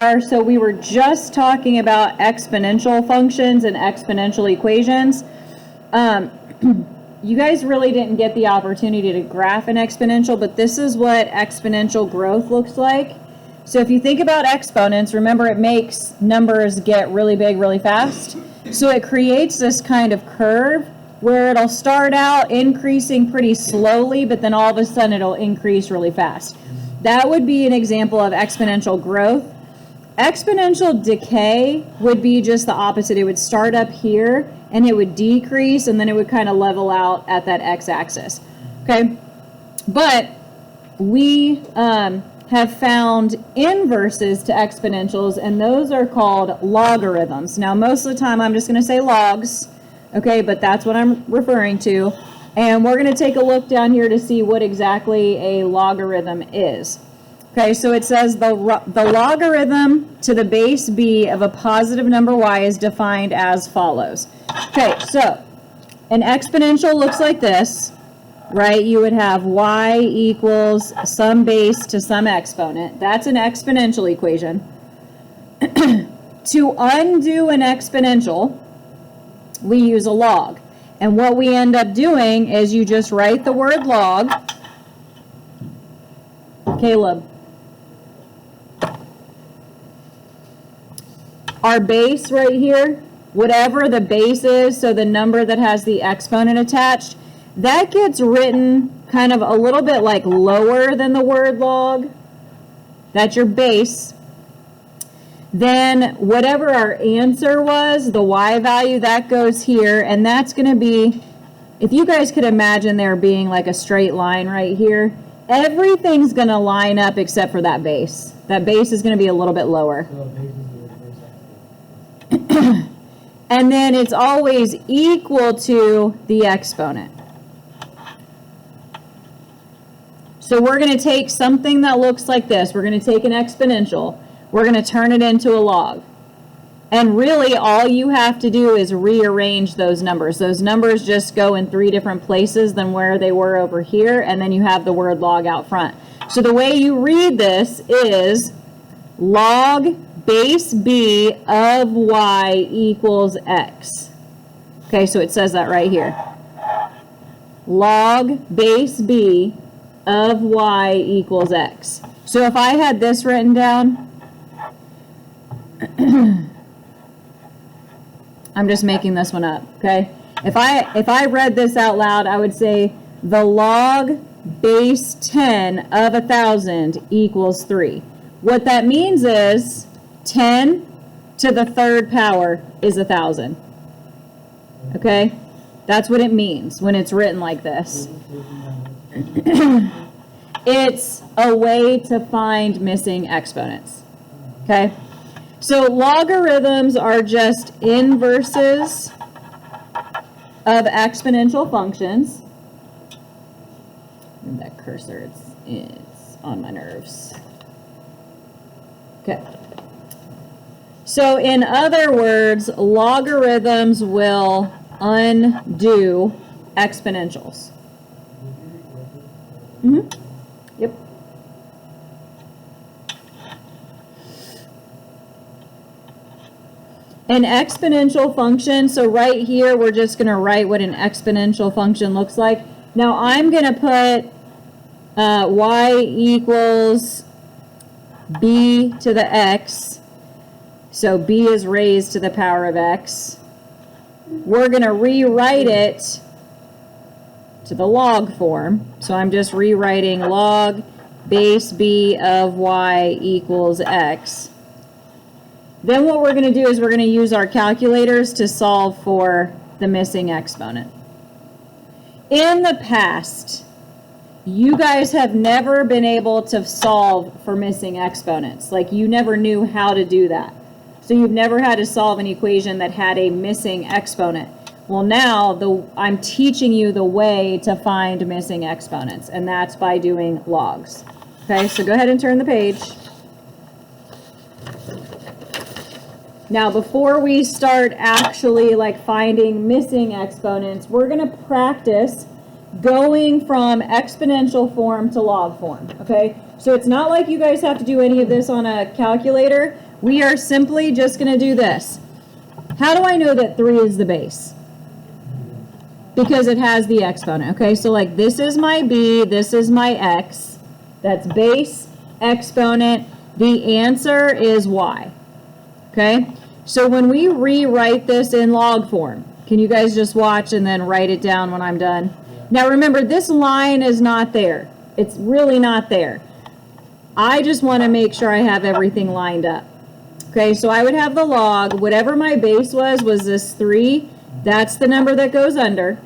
So we were just talking about exponential functions and exponential equations. You guys really didn't get the opportunity to graph an exponential, but this is what exponential growth looks like. So if you think about exponents, remember it makes numbers get really big really fast. So it creates this kind of curve where it'll start out increasing pretty slowly, but then all of a sudden it'll increase really fast. That would be an example of exponential growth. Exponential decay would be just the opposite. It would start up here and it would decrease and then it would kind of level out at that x-axis. Okay, but we have found inverses to exponentials, and those are called logarithms. Now most of the time I'm just going to say logs, okay, but that's what I'm referring to. And we're going to take a look down here to see what exactly a logarithm is. Okay, so it says the logarithm to the base b of a positive number y is defined as follows. Okay, so an exponential looks like this, right? You would have y equals some base to some exponent. That's an exponential equation. To undo an exponential, we use a log. And what we end up doing is you just write the word log. Caleb. Our base right here, whatever the base is, so the number that has the exponent attached, that gets written kind of a little bit like lower than the word log. That's your base. Then whatever our answer was, the y value, that goes here, and that's going to be, if you guys could imagine there being like a straight line right here, everything's going to line up except for that base. That base is going to be a little bit lower. And then it's always equal to the exponent. So we're going to take something that looks like this. We're going to take an exponential. We're going to turn it into a log. And really all you have to do is rearrange those numbers. Those numbers just go in 3 different places than where they were over here, and then you have the word log out front. So the way you read this is log base b of y equals x. Okay, so it says that right here. Log base b of y equals x. So if I had this written down, I'm just making this one up, okay? If I read this out loud, I would say the log base 10 of 1,000 equals 3. What that means is 10 to the third power is 1,000. Okay? That's what it means when it's written like this. It's a way to find missing exponents. Okay? So logarithms are just inverses of exponential functions. Move that cursor, it's on my nerves. Okay. So in other words, logarithms will undo exponentials. Yep. An exponential function, so right here we're just going to write what an exponential function looks like. Now I'm going to put y equals b to the x, so b is raised to the power of x. We're going to rewrite it to the log form, so I'm just rewriting log base b of y equals x. Then what we're going to do is we're going to use our calculators to solve for the missing exponent. In the past, you guys have never been able to solve for missing exponents. Like you never knew how to do that. So you've never had to solve an equation that had a missing exponent. Well, now I'm teaching you the way to find missing exponents, and that's by doing logs. Okay, so go ahead and turn the page. Now, before we start actually like finding missing exponents, we're going to practice going from exponential form to log form, okay? So it's not like you guys have to do any of this on a calculator. we are simply just going to do this. How do I know that 3 is the base? Because it has the exponent. Okay, so like this is my b, this is my x. That's base, exponent. The answer is y. Okay, so when we rewrite this in log form, can you guys just watch and then write it down when I'm done? Now remember, this line is not there. It's really not there. I just want to make sure I have everything lined up. Okay, so I would have the log, whatever my base was this 3, that's the number that goes under.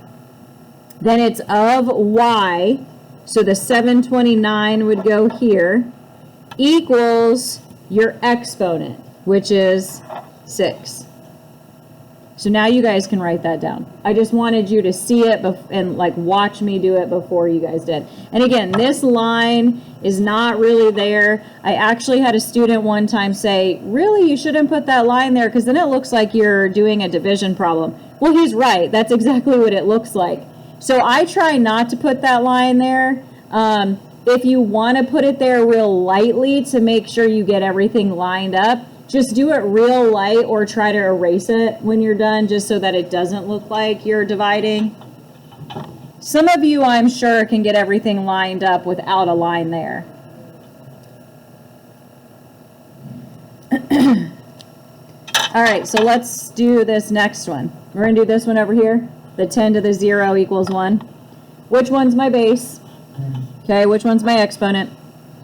Then it's of y, so the 729 would go here, equals your exponent, which is 6. So now you guys can write that down. I just wanted you to see it and like watch me do it before you guys did. And again, this line is not really there. I actually had a student one time say, really, you shouldn't put that line there because then it looks like you're doing a division problem. Well, he's right. That's exactly what it looks like. So I try not to put that line there. If you want to put it there real lightly to make sure you get everything lined up, just do it real light or try to erase it when you're done just so that it doesn't look like you're dividing. Some of you, I'm sure, can get everything lined up without a line there. All right, so let's do this next one. We're going to do this one over here. The 10 to the 0 equals 1. Which one's my base? Okay, which one's my exponent?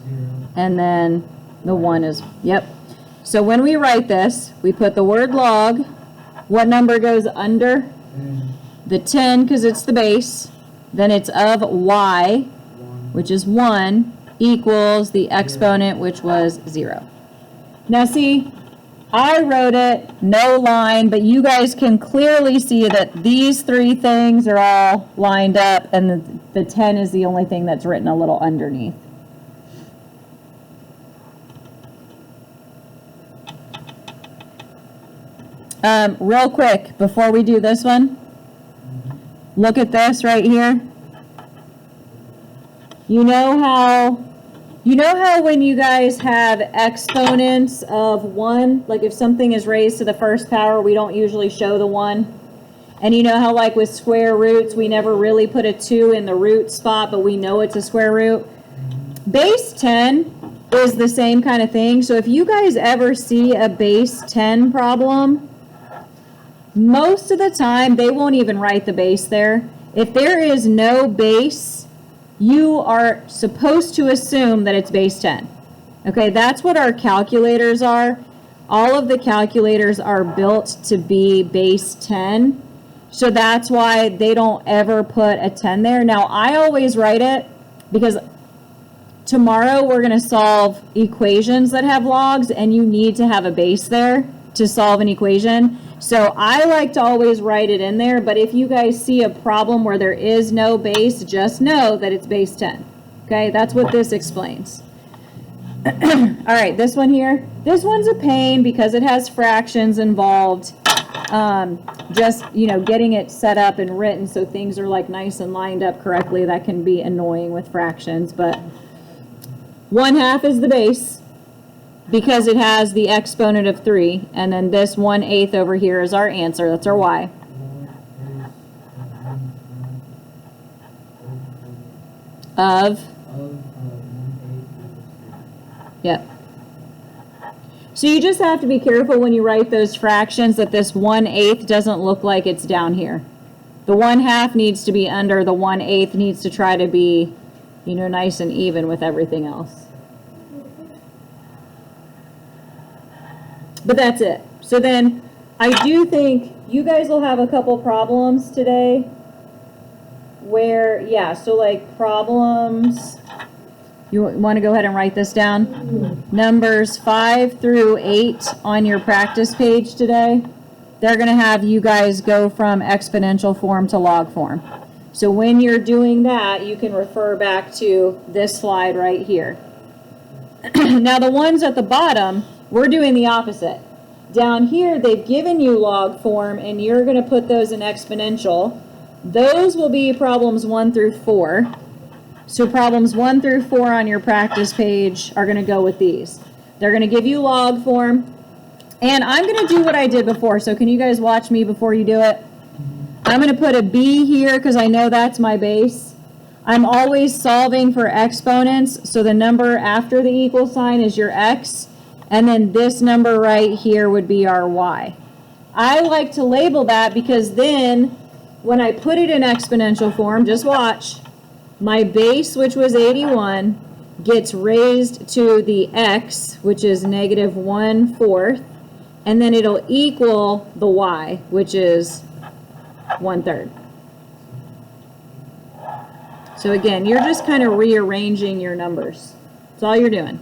0. And then the 1 is, yep. So when we write this, we put the word log. What number goes under? 10. The 10, because it's the base. Then it's of y, 1. which is 1, equals the exponent, which was 0. Now see, I wrote it, no line, but you guys can clearly see that these 3 things are all lined up, and the 10 is the only thing that's written a little underneath. Real quick, before we do this one, look at this right here. You know how when you guys have exponents of 1, like if something is raised to the first power, we don't usually show the 1. And you know how like with square roots, we never really put a 2 in the root spot, but we know it's a square root. Base 10 is the same kind of thing. So if you guys ever see a base 10 problem, most of the time they won't even write the base there. If there is no base, you are supposed to assume that it's base 10. Okay, that's what our calculators are. All of the calculators are built to be base 10. So that's why they don't ever put a 10 there. Now, I always write it because tomorrow we're going to solve equations that have logs, and you need to have a base there to solve an equation. So I like to always write it in there, but if you guys see a problem where there is no base, just know that it's base 10. Okay, that's what this explains. All right, this one here. This one's a pain because it has fractions involved. Just, getting it set up and written so things are like nice and lined up correctly, that can be annoying with fractions, but 1/2 is the base, because it has the exponent of 3, and then this 1/8 over here is our answer. That's our y. Of? Yep. So you just have to be careful when you write those fractions that this 1/8 doesn't look like it's down here. The 1/2 needs to be under, the 1/8 needs to try to be, nice and even with everything else. But that's it. So then I do think you guys will have a couple problems today where, so like problems, you want to go ahead and write this down? Numbers 5 through 8 on your practice page today. They're going to have you guys go from exponential form to log form. So when you're doing that, you can refer back to this slide right here. Now the ones at the bottom, we're doing the opposite. Down here, they've given you log form, and you're going to put those in exponential. Those will be problems 1 through 4. So problems 1 through 4 on your practice page are going to go with these. They're going to give you log form. And I'm going to do what I did before, so can you guys watch me before you do it? I'm going to put a b here because I know that's my base. I'm always solving for exponents, so the number after the equal sign is your x, and then this number right here would be our y. I like to label that because then when I put it in exponential form, just watch, my base, which was 81, gets raised to the x, which is negative 1/4, and then it'll equal the y, which is 1/3. So again, you're just kind of rearranging your numbers. That's all you're doing.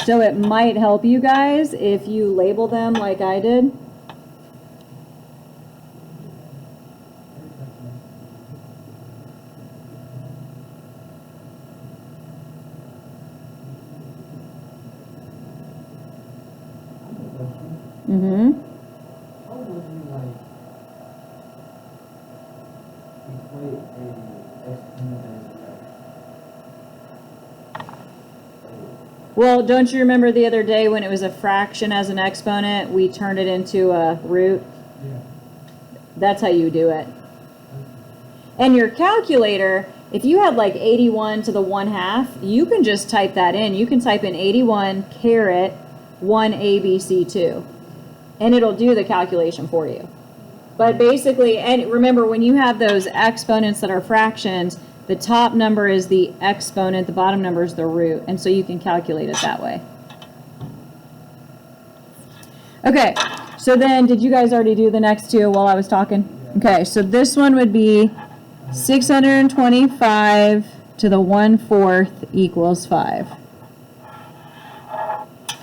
So it might help you guys if you label them like I did. Mm-hmm. How would you like equate a exponent as Well, don't you remember the other day when it was a fraction as an exponent, we turned it into a root? Yeah. That's how you do it. And your calculator, if you had like 81 to the 1/2, you can just type that in. You can type in 81 caret 1 ABC2, and it'll do the calculation for you. But basically, and remember, when you have those exponents that are fractions, the top number is the exponent, the bottom number is the root, and so you can calculate it that way. Okay, so then did you guys already do the next two while I was talking? Okay, so this one would be 625 to the 1/4 equals 5.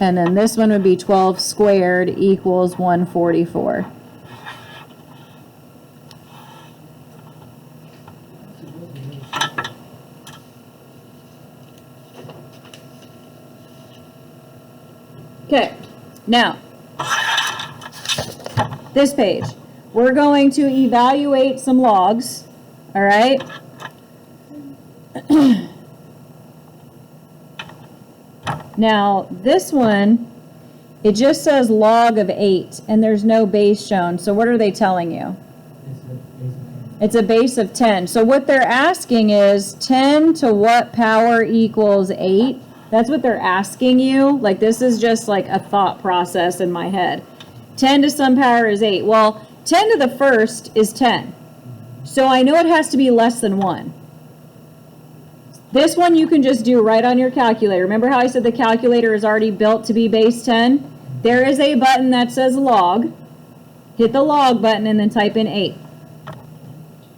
And then this one would be 12 squared equals 144. Okay, now, this page, we're going to evaluate some logs, all right? Now, this one, it just says log of 8, and there's no base shown. So what are they telling you? It's a base of 10. So what they're asking is 10 to what power equals 8? That's what they're asking you. Like, this is just like a thought process in my head. 10 to some power is 8. Well, 10 to the first is 10. So I know it has to be less than 1. This one you can just do right on your calculator. Remember how I said the calculator is already built to be base 10? There is a button that says log. Hit the log button and then type in 8.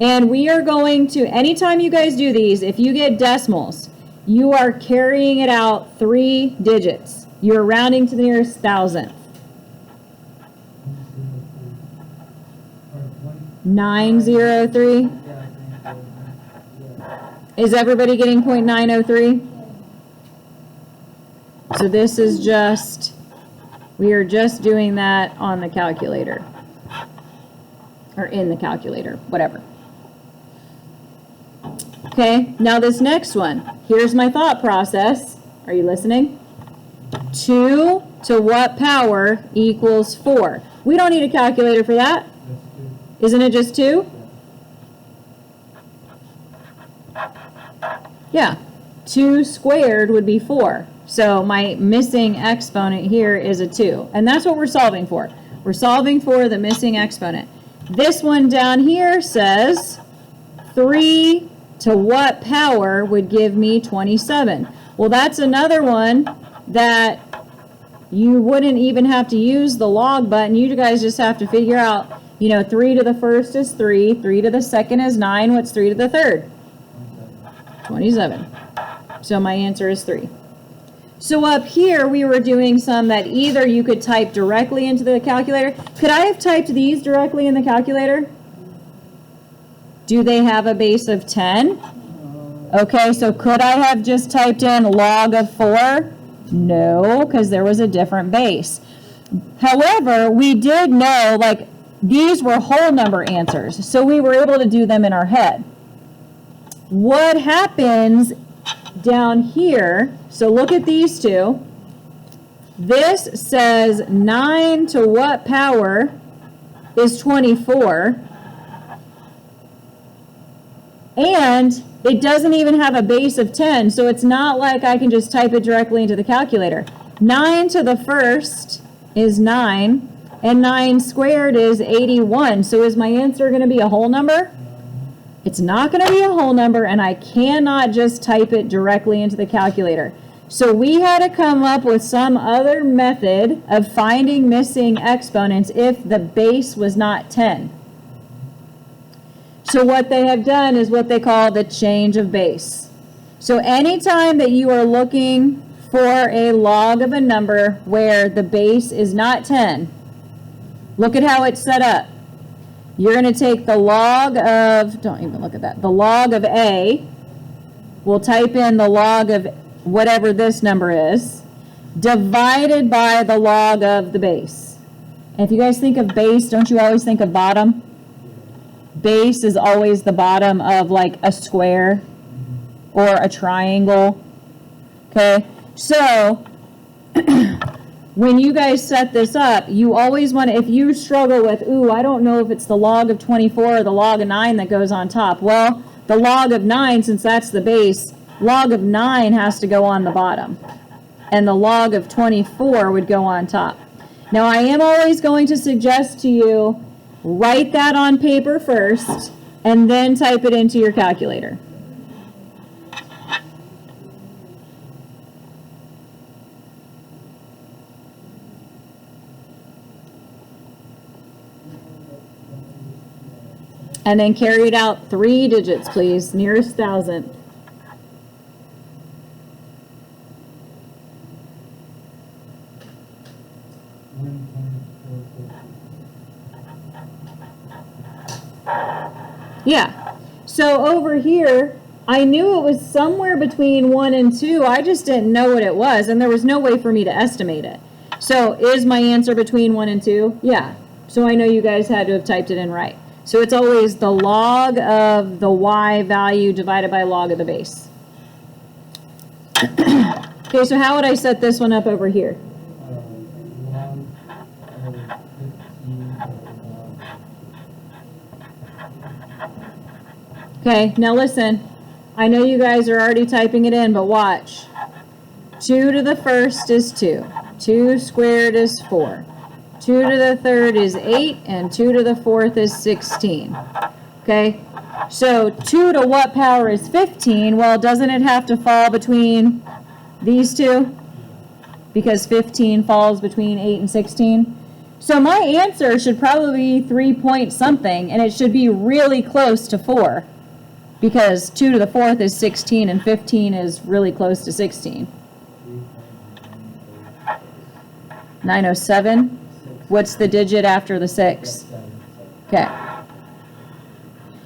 And we are going to, anytime you guys do these, if you get decimals, you are carrying it out 3 digits. You're rounding to the nearest thousandth. 903. Is everybody getting 0.903? So this is just, we are just doing that on the calculator. Or in the calculator, whatever. Okay, now this next one. Here's my thought process. Are you listening? 2 to what power equals 4? We don't need a calculator for that. Isn't it just 2? Yeah, 2 squared would be 4. So my missing exponent here is a 2. And that's what we're solving for. We're solving for the missing exponent. This one down here says 3 to what power would give me 27. Well, that's another one that you wouldn't even have to use the log button. You guys just have to figure out, you know, 3 to the first is 3, 3 to the second is 9. What's 3 to the third? 27. So my answer is 3. So up here, we were doing some that either you could type directly into the calculator. Could I have typed these directly in the calculator? Do they have a base of 10? Okay, so could I have just typed in log of 4? No, because there was a different base. However, we did know, like, these were whole number answers, so we were able to do them in our head. What happens down here, so look at these two. This says 9 to what power is 24? And it doesn't even have a base of 10, so it's not like I can just type it directly into the calculator. 9 to the first is 9, and 9 squared is 81. So is my answer going to be a whole number? It's not going to be a whole number, and I cannot just type it directly into the calculator. So we had to come up with some other method of finding missing exponents if the base was not 10. So what they have done is what they call the change of base. So anytime that you are looking for a log of a number where the base is not 10, look at how it's set up. You're going to take the log of, don't even look at that, the log of A. We'll type in the log of whatever this number is, divided by the log of the base. And if you guys think of base, don't you always think of bottom? Base is always the bottom of like a square or a triangle. Okay, so when you guys set this up, you always want to, if you struggle with, ooh, I don't know if it's the log of 24 or the log of 9 that goes on top. Well, the log of 9, since that's the base, log of 9 has to go on the bottom, and the log of 24 would go on top. Now, I am always going to suggest to you, write that on paper first, and then type it into your calculator. And then carry it out 3 digits, please, nearest thousand. Yeah, so over here, I knew it was somewhere between 1 and 2. I just didn't know what it was, and there was no way for me to estimate it. So is my answer between 1 and 2? Yeah. So I know you guys had to have typed it in right. So it's always the log of the y value divided by log of the base. Okay, so how would I set this one up over here? Okay, now listen, I know you guys are already typing it in, but watch. 2 to the first is 2. 2 squared is 4. 2 to the third is 8, and 2 to the fourth is 16. Okay, so 2 to what power is 15? Well, doesn't it have to fall between these two? Because 15 falls between 8 and 16. So my answer should probably be 3 point something, and it should be really close to 4. Because 2 to the fourth is 16, and 15 is really close to 16. 907? What's the digit after the 6? Okay.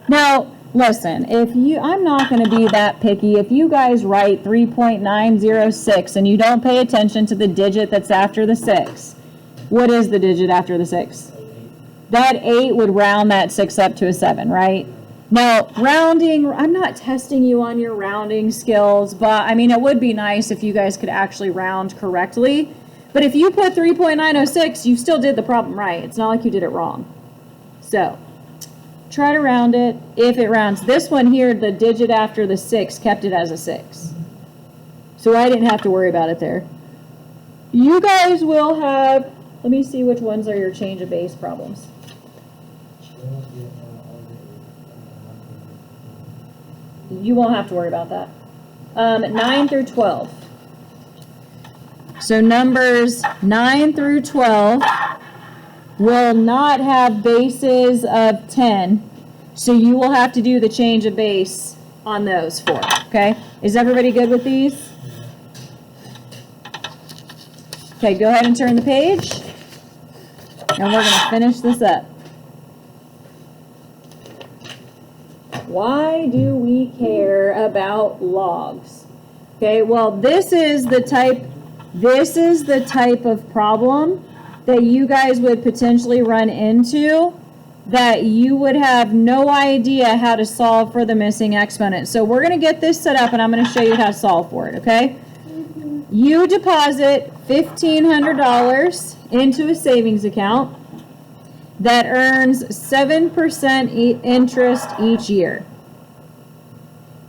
Now, listen, I'm not going to be that picky. If you guys write 3.906 and you don't pay attention to the digit that's after the 6, what is the digit after the 6? That 8 would round that 6 up to a 7, right? Now, rounding, I'm not testing you on your rounding skills, but I mean, it would be nice if you guys could actually round correctly. But if you put 3.906, you still did the problem right. It's not like you did it wrong. So, try to round it. If it rounds, this one here, the digit after the 6 kept it as a 6. So I didn't have to worry about it there. You guys will have, let me see which ones are your change of base problems. You won't have to worry about that. 9 through 12. So numbers 9 through 12 will not have bases of 10. So you will have to do the change of base on those 4. Okay? Is everybody good with these? Okay, go ahead and turn the page. And we're going to finish this up. Why do we care about logs? Okay, well, this is the type of problem that you guys would potentially run into that you would have no idea how to solve for the missing exponent. So we're going to get this set up and I'm going to show you how to solve for it, okay? You deposit $1,500 into a savings account that earns 7% interest each year.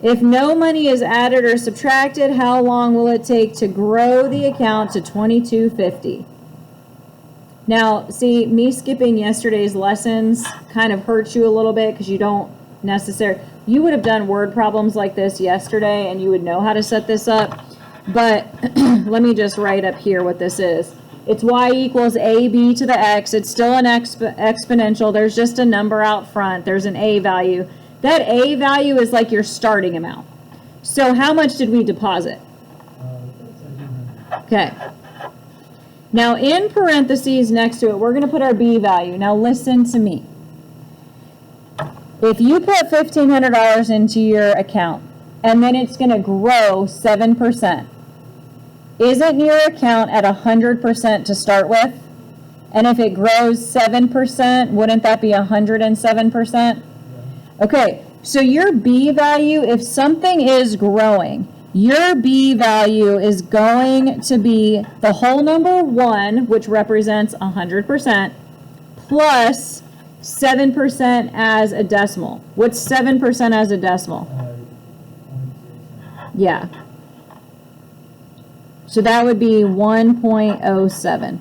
If no money is added or subtracted, how long will it take to grow the account to $2,250? Now, see, me skipping yesterday's lessons kind of hurts you a little bit because you don't necessarily, you would have done word problems like this yesterday and you would know how to set this up. But let me just write up here what this is. It's y equals ab to the x. It's still an exponential. There's just a number out front. There's an a value. That a value is like your starting amount. So how much did we deposit? Okay. Now in parentheses next to it, we're going to put our b value. Now listen to me. If you put $1,500 into your account and then it's going to grow 7%, isn't your account at 100% to start with? And if it grows 7%, wouldn't that be 107%? Okay, so your b value, if something is growing, your b value is going to be the whole number 1, which represents 100%, plus 7% as a decimal. What's 7% as a decimal? Yeah. So that would be 1.07.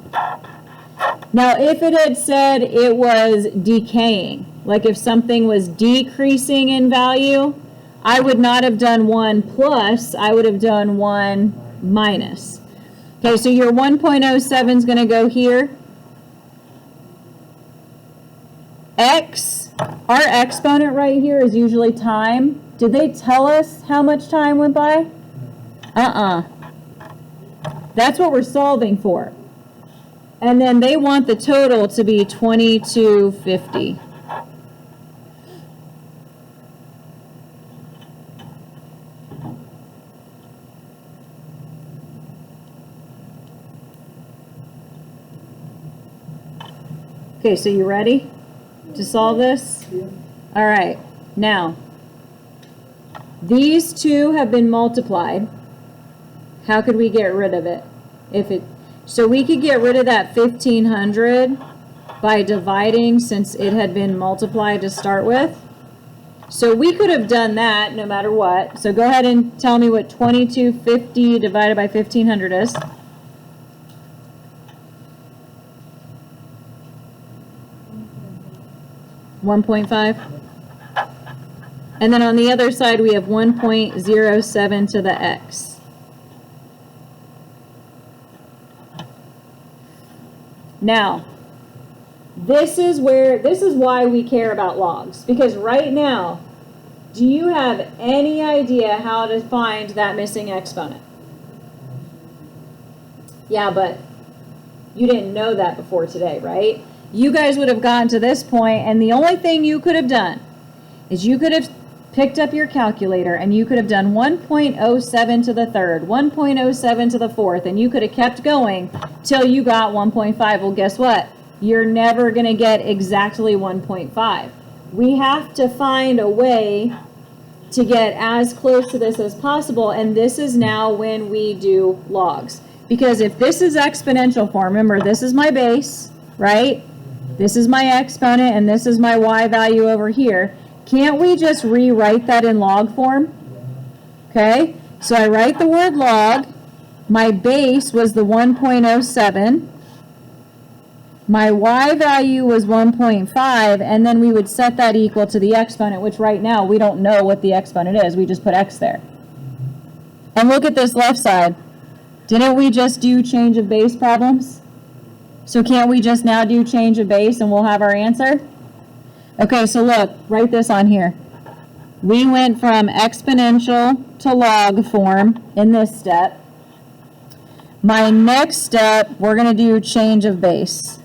Now, if it had said it was decaying, like if something was decreasing in value, I would not have done 1 plus, I would have done 1 minus. Okay, so your 1.07 is going to go here. X, our exponent right here is usually time. Did they tell us how much time went by? That's what we're solving for. And then they want the total to be 2250. Okay, so you ready to solve this? Yeah. All right. Now, these two have been multiplied. How could we get rid of it? So we could get rid of that 1,500 by dividing, since it had been multiplied to start with. So we could have done that no matter what. So go ahead and tell me what 2250 divided by 1,500 is. $1.5. And then on the other side we have 1.07 to the x. Now, this is why we care about logs, because right now, do you have any idea how to find that missing exponent? Yeah, but you didn't know that before today, right? You guys would have gotten to this point, and the only thing you could have done is you could have picked up your calculator and you could have done 1.07 to the third, 1.07 to the fourth, and you could have kept going till you got 1.5. Well, guess what? You're never going to get exactly 1.5. We have to find a way to get as close to this as possible, and this is now when we do logs. Because if this is exponential form, remember this is my base, right? This is my exponent, and this is my y value over here. Can't we just rewrite that in log form? Okay, so I write the word log. My base was the 1.07. My y value was 1.5, and then we would set that equal to the exponent, which right now we don't know what the exponent is. We just put x there. And look at this left side. Didn't we just do change of base problems? So can't we just now do change of base and we'll have our answer? Okay, so look, write this on here. We went from exponential to log form in this step. My next step, we're going to do change of base.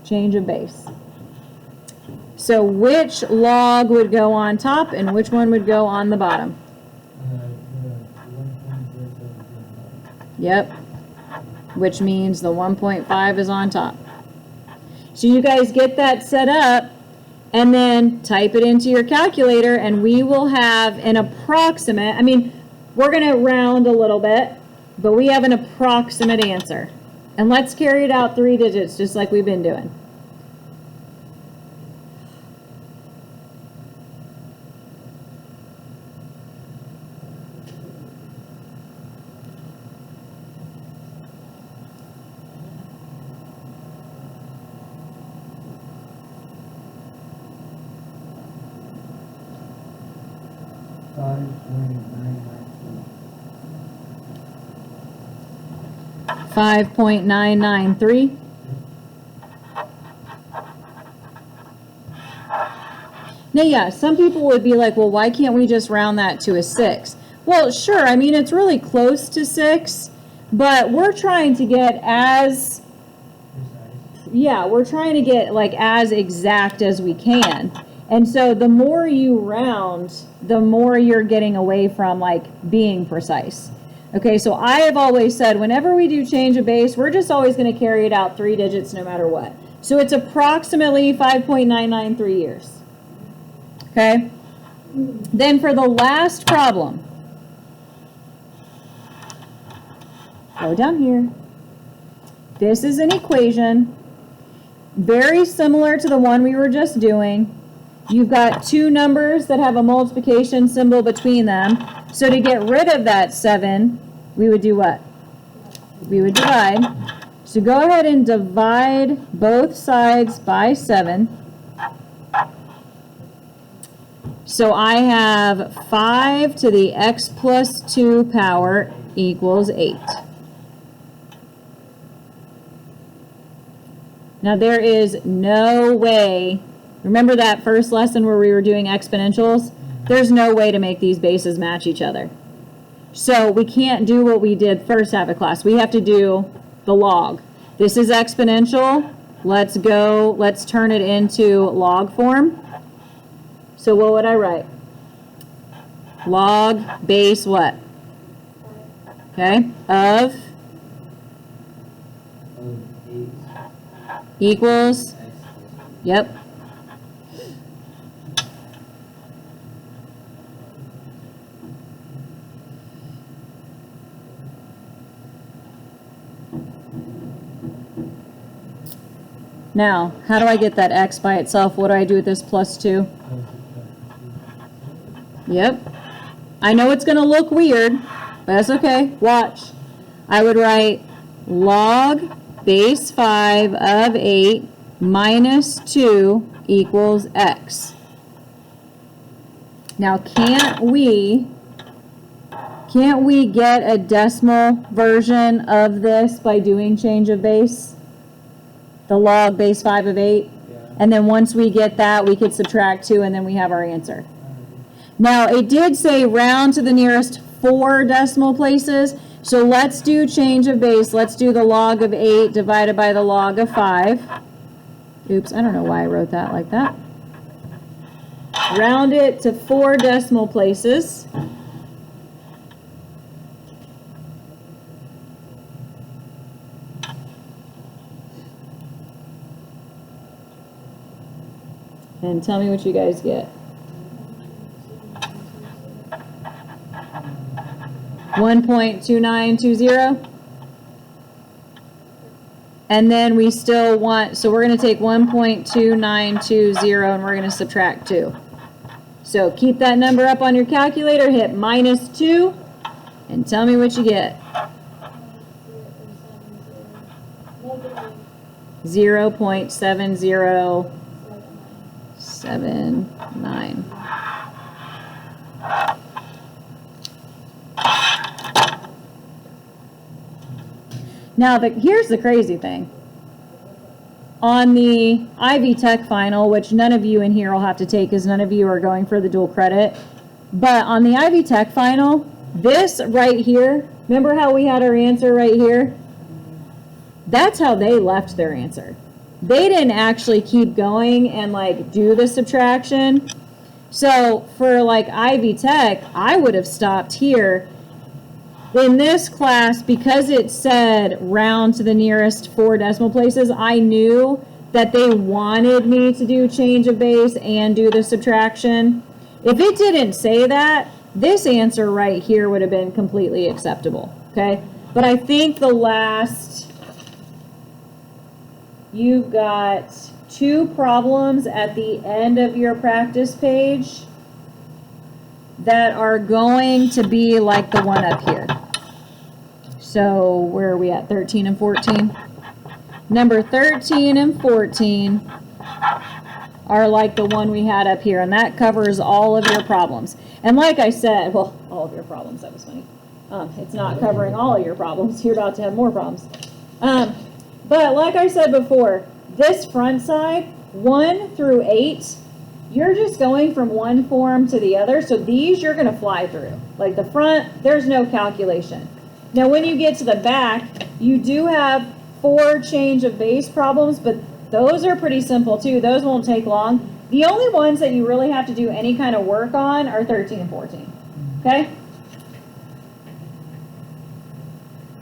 Change of base. So which log would go on top and which one would go on the bottom? Yep. which means the 1.5 is on top. So you guys get that set up and then type it into your calculator, and we will have an approximate, I mean, we're going to round a little bit, but we have an approximate answer. And let's carry it out 3 digits just like we've been doing. $5.993. Now, yeah, some people would be like, well, why can't we just round that to a 6? Well, sure, I mean, it's really close to 6, but we're trying to get as, yeah, we're trying to get like as exact as we can. And so the more you round, the more you're getting away from like being precise. Okay, so I have always said whenever we do change of base, we're just always going to carry it out 3 digits no matter what. So it's approximately 5.993 years. Okay, then for the last problem, go down here. This is an equation very similar to the one we were just doing. You've got 2 numbers that have a multiplication symbol between them. So to get rid of that 7, we would do what? We would divide. So go ahead and divide both sides by 7. So I have 5 to the x plus 2 power equals 8. Now there is no way, remember that first lesson where we were doing exponentials? There's no way to make these bases match each other. So we can't do what we did first half of class. We have to do the log. This is exponential. Let's turn it into log form. So what would I write? Log base what? Okay, of equals, yep. Now, how do I get that x by itself? What do I do with this plus 2? Yep. I know it's going to look weird, but that's okay. Watch. I would write log base 5 of 8 minus 2 equals x. Now, can't we get a decimal version of this by doing change of base? The log base 5 of 8? Yeah. And then once we get that, we could subtract 2 and then we have our answer. Now, it did say round to the nearest 4 decimal places. So let's do change of base. Let's do the log of 8 divided by the log of 5. Oops, I don't know why I wrote that like that. Round it to 4 decimal places. And tell me what you guys get. 1.2920. And then we still want, so we're going to take 1.2920 and we're going to subtract 2. So keep that number up on your calculator, hit minus 2, and tell me what you get. 0.7079. Now, here's the crazy thing. On the Ivy Tech final, which none of you in here will have to take because none of you are going for the dual credit, but on the Ivy Tech final, this right here, remember how we had our answer right here? That's how they left their answer. They didn't actually keep going and like do the subtraction. So for like Ivy Tech, I would have stopped here. in this class, because it said round to the nearest 4 decimal places, I knew that they wanted me to do change of base and do the subtraction. If it didn't say that, this answer right here would have been completely acceptable, okay? But I think the last, you've got 2 problems at the end of your practice page that are going to be like the one up here. So where are we at? 13 and 14? Number 13 and 14 are like the one we had up here, and that covers all of your problems. And like I said, well, all of your problems, that was funny. It's not covering all of your problems. You're about to have more problems. But like I said before, this front side, 1 through 8, you're just going from one form to the other. So these you're going to fly through. Like the front, there's no calculation. Now when you get to the back, you do have 4 change of base problems, but those are pretty simple too. Those won't take long. The only ones that you really have to do any kind of work on are 13 and 14. Okay?